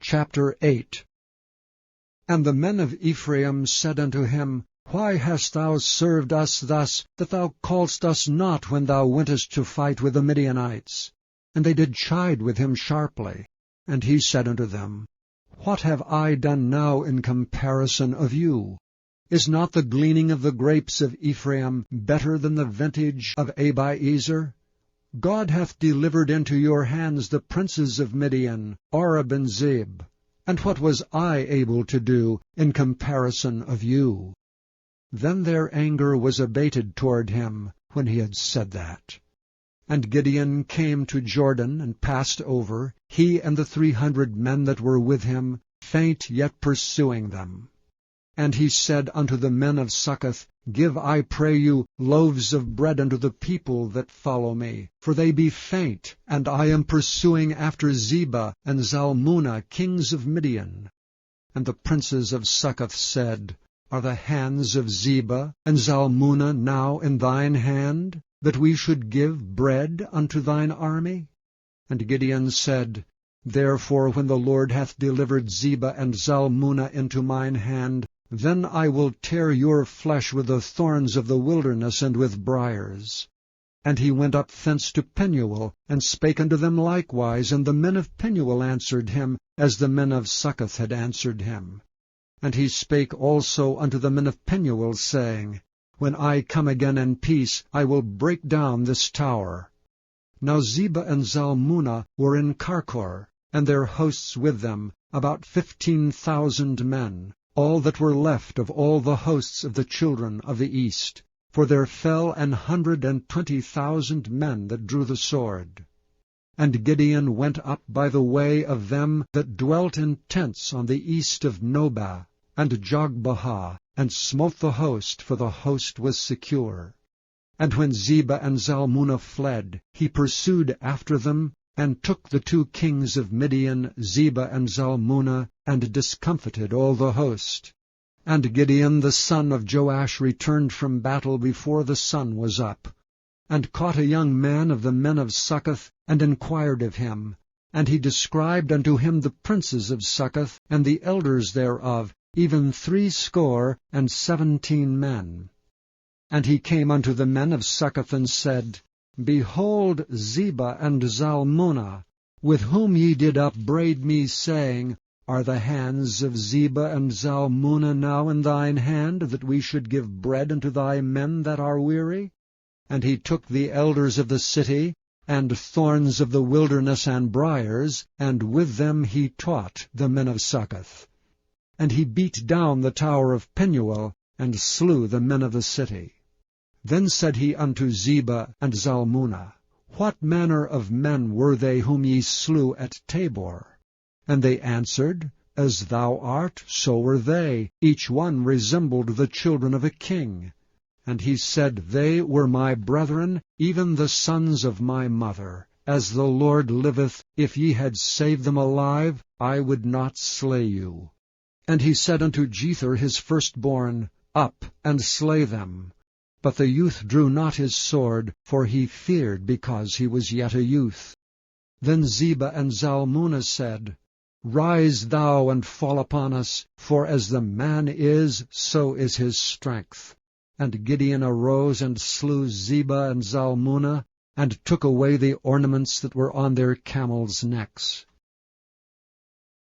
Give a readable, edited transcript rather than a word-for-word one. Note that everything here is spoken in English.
Chapter 8. And the men of Ephraim said unto him, Why hast thou served us thus, that thou calledst us not when thou wentest to fight with the Midianites? And they did chide with him sharply. And he said unto them, What have I done now in comparison of you? Is not the gleaning of the grapes of Ephraim better than the vintage of Abiezer? God hath delivered into your hands the princes of Midian, Oreb and Zeb. And what was I able to do in comparison of you? Then their anger was abated toward him when he had said that. And Gideon came to Jordan and passed over, he and the 300 men that were with him, faint yet pursuing them. And he said unto the men of Succoth, Give, I pray you, loaves of bread unto the people that follow me, for they be faint, and I am pursuing after Zebah and Zalmunna, kings of Midian. And the princes of Succoth said, Are the hands of Zebah and Zalmunna now in thine hand, that we should give bread unto thine army? And Gideon said, Therefore when the Lord hath delivered Zebah and Zalmunna into mine hand, then I will tear your flesh with the thorns of the wilderness and with briars. And he went up thence to Penuel, and spake unto them likewise, and the men of Penuel answered him, as the men of Succoth had answered him. And he spake also unto the men of Penuel, saying, When I come again in peace, I will break down this tower. Now Zebah and Zalmunna were in Karkor, and their hosts with them, about 15,000 men, all that were left of all the hosts of the children of the east. For there fell 120,000 men that drew the sword. And Gideon went up by the way of them that dwelt in tents on the east of Nobah, and Jogbehah, and smote the host, for the host was secure. And when Zebah and Zalmunna fled, he pursued after them, and took the 2 kings of Midian, Zebah and Zalmunna, and discomfited all the host. And Gideon the son of Joash returned from battle before the sun was up, and caught a young man of the men of Succoth, and inquired of him. And he described unto him the princes of Succoth, and the elders thereof, even 70 men. And he came unto the men of Succoth, and said, Behold Zebah and Zalmunna, with whom ye did upbraid me, saying, Are the hands of Zebah and Zalmunna now in thine hand, that we should give bread unto thy men that are weary? And he took the elders of the city, and thorns of the wilderness and briars, and with them he taught the men of Succoth. And he beat down the tower of Penuel, and slew the men of the city. Then said he unto Zebah and Zalmunna, What manner of men were they whom ye slew at Tabor? And they answered, As thou art, so were they. Each one resembled the children of a king. And he said, They were my brethren, even the sons of my mother. As the Lord liveth, if ye had saved them alive, I would not slay you. And he said unto Jether his firstborn, Up, and slay them. But the youth drew not his sword, for he feared, because he was yet a youth. Then Zebah and Zalmunna said, Rise thou and fall upon us, for as the man is, so is his strength. And Gideon arose and slew Zebah and Zalmunna, and took away the ornaments that were on their camels' necks.